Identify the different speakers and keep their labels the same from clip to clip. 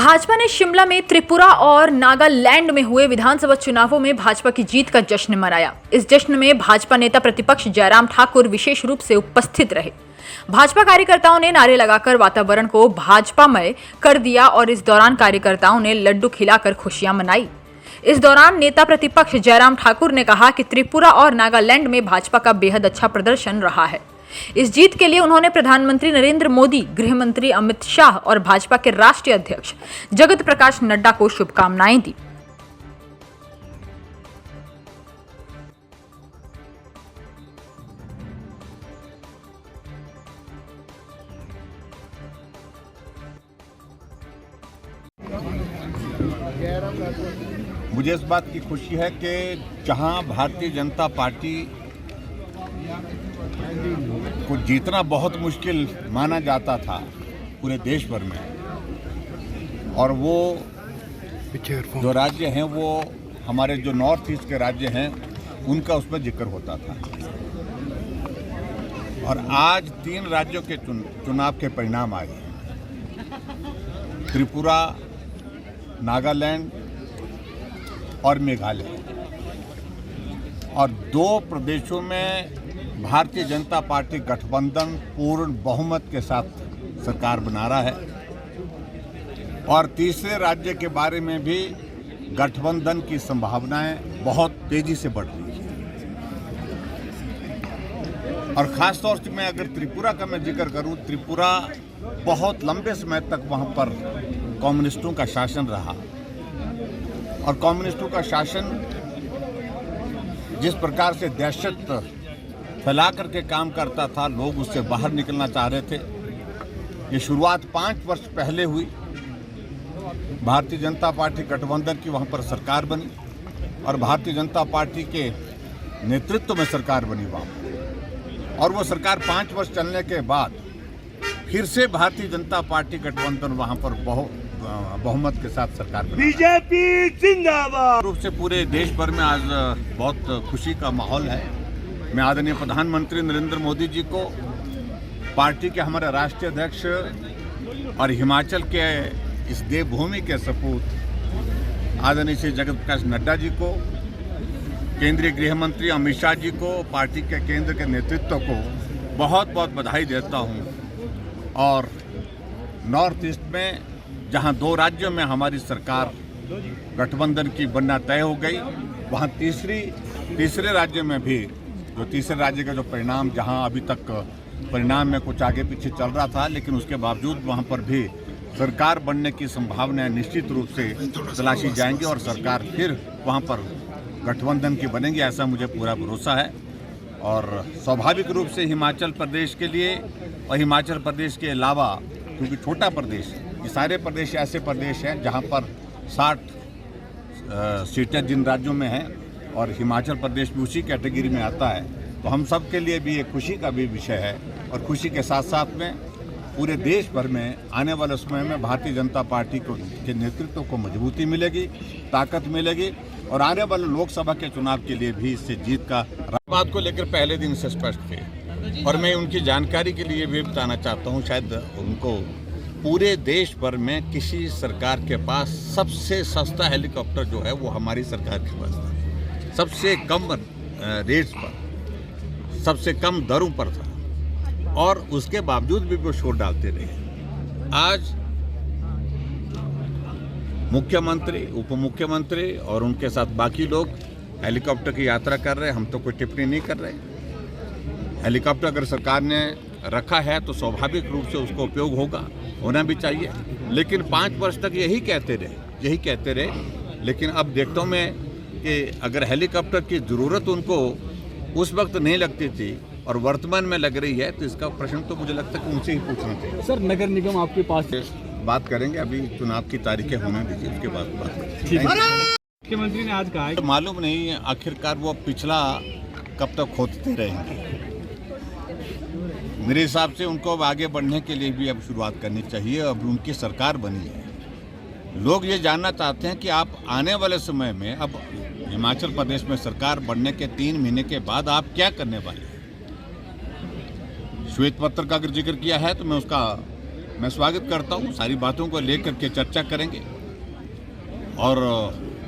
Speaker 1: भाजपा ने शिमला में त्रिपुरा और नागालैंड में हुए विधानसभा चुनावों में भाजपा की जीत का जश्न मनाया। इस जश्न में भाजपा नेता प्रतिपक्ष जयराम ठाकुर विशेष रूप से उपस्थित रहे। भाजपा कार्यकर्ताओं ने नारे लगाकर वातावरण को भाजपामय कर दिया और इस दौरान कार्यकर्ताओं ने लड्डू खिलाकर खुशियां मनाई। इस दौरान नेता प्रतिपक्ष जयराम ठाकुर ने कहा कि त्रिपुरा और नागालैंड में भाजपा का बेहद अच्छा प्रदर्शन रहा है। इस जीत के लिए उन्होंने प्रधानमंत्री नरेंद्र मोदी, गृह मंत्री अमित शाह और भाजपा के राष्ट्रीय अध्यक्ष जगत प्रकाश नड्डा को शुभकामनाएं दी।
Speaker 2: मुझे इस बात की खुशी है कि जहां भारतीय जनता पार्टी को जीतना बहुत मुश्किल माना जाता था पूरे देश भर में, और वो जो राज्य हैं वो हमारे जो नॉर्थ ईस्ट के राज्य हैं उनका उसमें जिक्र होता था। और आज 3 राज्यों के चुनाव के परिणाम आए हैं, त्रिपुरा, नागालैंड और मेघालय, और 2 प्रदेशों में भारतीय जनता पार्टी गठबंधन पूर्ण बहुमत के साथ सरकार बना रहा है, और तीसरे राज्य के बारे में भी गठबंधन की संभावनाएं बहुत तेजी से बढ़ रही है। और खास तौर से मैं अगर त्रिपुरा का मैं जिक्र करूं, त्रिपुरा बहुत लंबे समय तक वहां पर कम्युनिस्टों का शासन रहा, और कम्युनिस्टों का शासन जिस प्रकार से दहशत फैला करके काम करता था, लोग उससे बाहर निकलना चाह रहे थे। ये शुरुआत 5 वर्ष पहले हुई। भारतीय जनता पार्टी गठबंधन की वहाँ पर सरकार बनी और भारतीय जनता पार्टी के नेतृत्व में सरकार बनी वहाँ, और वो सरकार 5 वर्ष चलने के बाद फिर से भारतीय जनता पार्टी गठबंधन वहाँ पर बहुमत के साथ सरकार बनी।
Speaker 3: बीजेपी जिंदाबाद।
Speaker 2: रूप से पूरे देश भर में आज बहुत खुशी का माहौल है। मैं आदरणीय प्रधानमंत्री नरेंद्र मोदी जी को, पार्टी के हमारे राष्ट्रीय अध्यक्ष और हिमाचल के इस देवभूमि के सपूत आदरणीय श्री जगत प्रकाश नड्डा जी को, केंद्रीय गृह मंत्री अमित शाह जी को, पार्टी के केंद्र के नेतृत्व को बहुत बहुत बधाई देता हूं। और नॉर्थ ईस्ट में जहां 2 राज्यों में हमारी सरकार गठबंधन की बनना तय हो गई, वहां तीसरे राज्य में भी जो तीसरे राज्य का जो परिणाम, जहां अभी तक परिणाम में कुछ आगे पीछे चल रहा था, लेकिन उसके बावजूद वहां पर भी सरकार बनने की संभावनाएं निश्चित रूप से तलाशी जाएंगी और सरकार फिर वहां पर गठबंधन की बनेगी, ऐसा मुझे पूरा भरोसा है। और स्वाभाविक रूप से हिमाचल प्रदेश के लिए और हिमाचल प्रदेश के अलावा, क्योंकि छोटा प्रदेश, ये सारे प्रदेश ऐसे प्रदेश हैं जहाँ पर 60 सीटें जिन राज्यों में हैं, और हिमाचल प्रदेश भी उसी कैटेगरी में आता है, तो हम सब के लिए भी एक खुशी का भी विषय है। और खुशी के साथ साथ में पूरे देश भर में आने वाले समय में भारतीय जनता पार्टी के नेतृत्व को मजबूती मिलेगी, ताकत मिलेगी, और आने वाले लोकसभा के चुनाव के लिए भी इससे जीत का बात को लेकर पहले दिन से स्पष्ट थे। और मैं उनकी जानकारी के लिए भी बताना चाहता हूँ, शायद उनको पूरे देश भर में किसी सरकार के पास सबसे सस्ता हेलीकॉप्टर जो है वो हमारी सरकार के पास था। सबसे कम रेट्स पर, सबसे कम दरों पर था, और उसके बावजूद भी वो शोर डालते रहे। आज मुख्यमंत्री, उप मुख्यमंत्री और उनके साथ बाकी लोग हेलीकॉप्टर की यात्रा कर रहे हैं। हम तो कोई टिप्पणी नहीं कर रहे। हेलीकॉप्टर अगर सरकार ने रखा है तो स्वाभाविक रूप से उसका उपयोग होना भी चाहिए, लेकिन 5 वर्ष तक यही कहते रहे। लेकिन अब देखता हूँ मैं कि अगर हेलीकॉप्टर की ज़रूरत उनको उस वक्त नहीं लगती थी और वर्तमान में लग रही है, तो इसका प्रश्न तो मुझे लगता है कि उनसे ही पूछना चाहिए।
Speaker 3: सर, नगर निगम आपके पास
Speaker 2: बात करेंगे, अभी चुनाव की तारीखें होने दीजिए, उसके बाद बात करेंगे।
Speaker 3: मुख्यमंत्री ने आज कहा है,
Speaker 2: तो मालूम नहीं आखिरकार वो पिछला कब तक खोदते रहेंगे। मेरे हिसाब से उनको अब आगे बढ़ने के लिए भी अब शुरुआत करनी चाहिए। अब उनकी सरकार बनी है, लोग ये जानना चाहते हैं कि आप आने वाले समय में, अब हिमाचल प्रदेश में सरकार बनने के 3 महीने के बाद आप क्या करने वाले हैं। श्वेत पत्र का अगर जिक्र किया है तो मैं उसका मैं स्वागत करता हूँ। सारी बातों को लेकर के चर्चा करेंगे और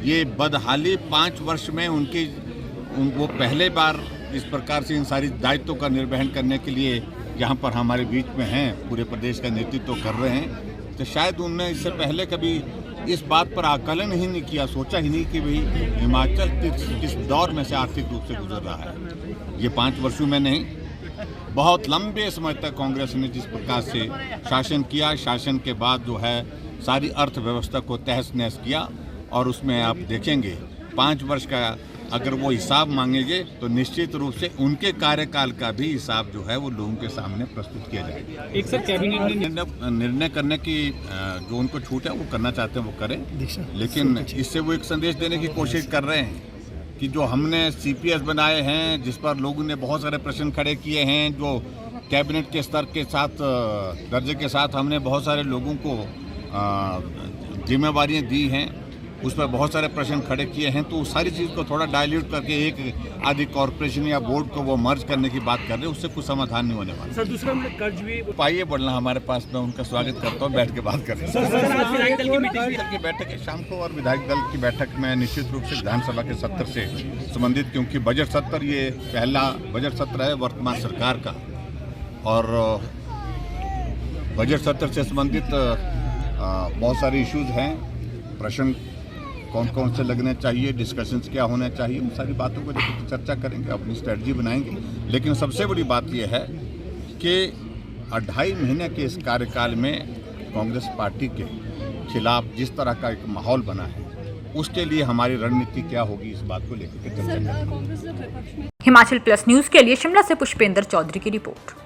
Speaker 2: ये बदहाली 5 वर्ष में वो पहले बार इस प्रकार से इन सारी दायित्वों का निर्वहन करने के लिए यहाँ पर हमारे बीच में हैं, पूरे प्रदेश का नेतृत्व कर रहे हैं। तो शायद उन्होंने इससे पहले कभी इस बात पर आकलन ही नहीं किया, सोचा ही नहीं कि भाई हिमाचल किस दौर में से आर्थिक रूप से गुजर रहा है। ये 5 वर्षों में नहीं, बहुत लंबे समय तक कांग्रेस ने जिस प्रकार से शासन किया, शासन के बाद जो है सारी अर्थव्यवस्था को तहस नहस किया। और उसमें आप देखेंगे 5 वर्ष का अगर वो हिसाब मांगेंगे तो निश्चित रूप से उनके कार्यकाल का भी हिसाब जो है वो लोगों के सामने प्रस्तुत किया जाएगा।
Speaker 3: एक सर कैबिनेट ने
Speaker 2: निर्णय करने की जो उनको छूट है वो करना चाहते हैं वो करें, लेकिन इससे वो एक संदेश देने की कोशिश कर रहे हैं कि जो हमने CPS बनाए हैं, जिस पर लोगों ने बहुत सारे प्रश्न खड़े किए हैं, जो कैबिनेट के स्तर के साथ दर्जे के साथ हमने बहुत सारे लोगों को जिम्मेवारियां दी हैं, उस पर बहुत सारे प्रश्न खड़े किए हैं, तो उस सारी चीज़ को थोड़ा डाइल्यूट करके एक आदि कॉरपोरेशन या बोर्ड को वो मर्ज करने की बात कर रहे हैं, उससे कुछ समाधान नहीं होने वाला।
Speaker 3: सर दूसरा कर्ज भी
Speaker 2: पाइए बढ़ना हमारे पास, मैं उनका स्वागत करता हूँ, बैठ के बात करें। विधायक दल की बैठक है शाम को, और विधायक दल की बैठक में निश्चित रूप से विधानसभा के सत्र से संबंधित, क्योंकि बजट सत्र ये पहला बजट सत्र है वर्तमान सरकार का, और बजट सत्र से संबंधित बहुत सारे इश्यूज हैं, प्रश्न कौन कौन से लगने चाहिए, डिस्कशंस क्या होने चाहिए, उन सारी बातों को लेकर चर्चा करेंगे, अपनी स्ट्रेटजी बनाएंगे। लेकिन सबसे बड़ी बात यह है कि 2.5 महीने के इस कार्यकाल में कांग्रेस पार्टी के खिलाफ जिस तरह का एक माहौल बना है, उसके लिए हमारी रणनीति क्या होगी, इस बात को लेकर के चर्चा करेंगे।
Speaker 1: हिमाचल प्लस न्यूज के लिए शिमला से पुष्पेंद्र चौधरी की रिपोर्ट।